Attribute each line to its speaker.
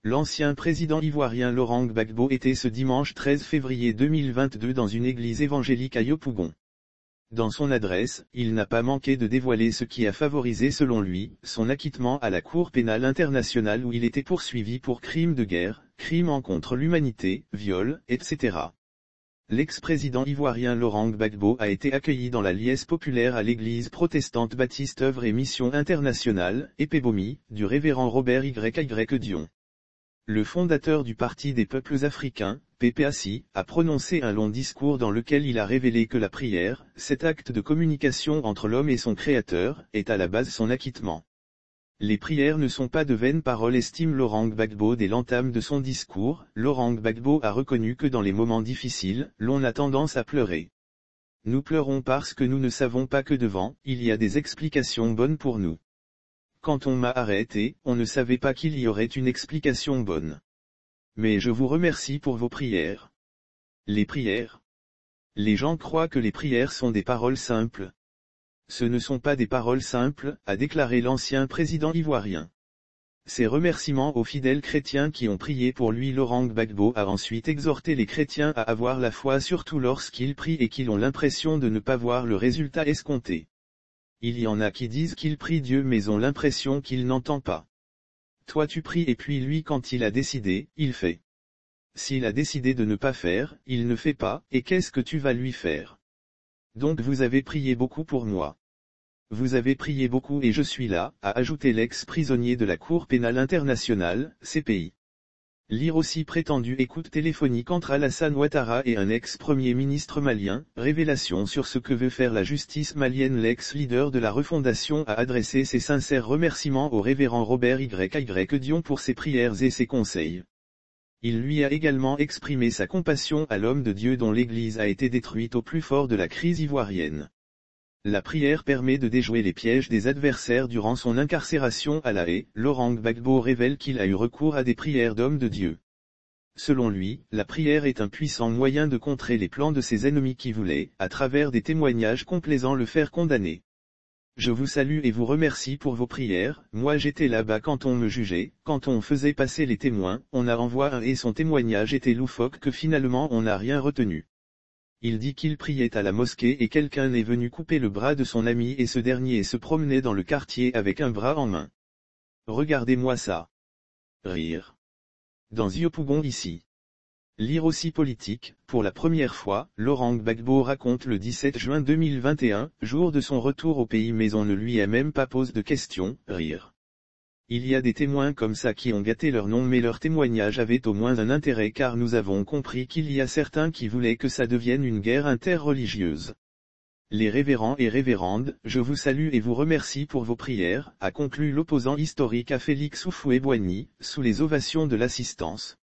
Speaker 1: L'ancien président ivoirien Laurent Gbagbo était ce dimanche 13 février 2022 dans une église évangélique à Yopougon. Dans son adresse, il n'a pas manqué de dévoiler ce qui a favorisé selon lui, son acquittement à la Cour pénale internationale où il était poursuivi pour crimes de guerre, crimes contre l'humanité, viol, etc. L'ex-président ivoirien Laurent Gbagbo a été accueilli dans la liesse populaire à l'église protestante Baptiste Œuvre et Mission Internationale, Epebomi, du révérend Robert YY Dion. Le fondateur du Parti des peuples africains, PPACI, a prononcé un long discours dans lequel il a révélé que la prière, cet acte de communication entre l'homme et son Créateur, est à la base son acquittement. Les prières ne sont pas de vaines paroles, estime Laurent Gbagbo dès l'entame de son discours. Laurent Gbagbo a reconnu que dans les moments difficiles, l'on a tendance à pleurer. Nous pleurons parce que nous ne savons pas que devant, il y a des explications bonnes pour nous. Quand on m'a arrêté, on ne savait pas qu'il y aurait une explication bonne. Mais je vous remercie pour vos prières. Les prières. Les gens croient que les prières sont des paroles simples. Ce ne sont pas des paroles simples, a déclaré l'ancien président ivoirien. Ses remerciements aux fidèles chrétiens qui ont prié pour lui. Laurent Gbagbo a ensuite exhorté les chrétiens à avoir la foi surtout lorsqu'ils prient et qu'ils ont l'impression de ne pas voir le résultat escompté. Il y en a qui disent qu'ils prient Dieu mais ont l'impression qu'il n'entend pas. Toi tu pries et puis lui quand il a décidé, il fait. S'il a décidé de ne pas faire, il ne fait pas, et qu'est-ce que tu vas lui faire? Donc vous avez prié beaucoup pour moi. Vous avez prié beaucoup et je suis là, a ajouté l'ex-prisonnier de la Cour pénale internationale, CPI. Lire aussi prétendue écoute téléphonique entre Alassane Ouattara et un ex-premier ministre malien, révélation sur ce que veut faire la justice malienne. L'ex-leader de la refondation a adressé ses sincères remerciements au révérend Robert YY Dion pour ses prières et ses conseils. Il lui a également exprimé sa compassion à l'homme de Dieu dont l'église a été détruite au plus fort de la crise ivoirienne. La prière permet de déjouer les pièges des adversaires durant son incarcération à La Haye. Laurent Gbagbo révèle qu'il a eu recours à des prières d'hommes de Dieu. Selon lui, la prière est un puissant moyen de contrer les plans de ses ennemis qui voulaient, à travers des témoignages complaisants, le faire condamner. Je vous salue et vous remercie pour vos prières. Moi j'étais là-bas quand on me jugeait, quand on faisait passer les témoins, on a envoyé un et son témoignage était loufoque que finalement on n'a rien retenu. Il dit qu'il priait à la mosquée et quelqu'un est venu couper le bras de son ami et ce dernier se promenait dans le quartier avec un bras en main. Regardez-moi ça. Rire. Dans Yopougon ici. Lire aussi politique, pour la première fois, Laurent Gbagbo raconte le 17 juin 2021, jour de son retour au pays mais on ne lui a même pas posé de questions, rire. Il y a des témoins comme ça qui ont gâté leur nom mais leur témoignage avait au moins un intérêt car nous avons compris qu'il y a certains qui voulaient que ça devienne une guerre interreligieuse. Les révérends et révérendes, je vous salue et vous remercie pour vos prières, a conclu l'opposant historique à Félix Houphouët-Boigny, sous les ovations de l'assistance.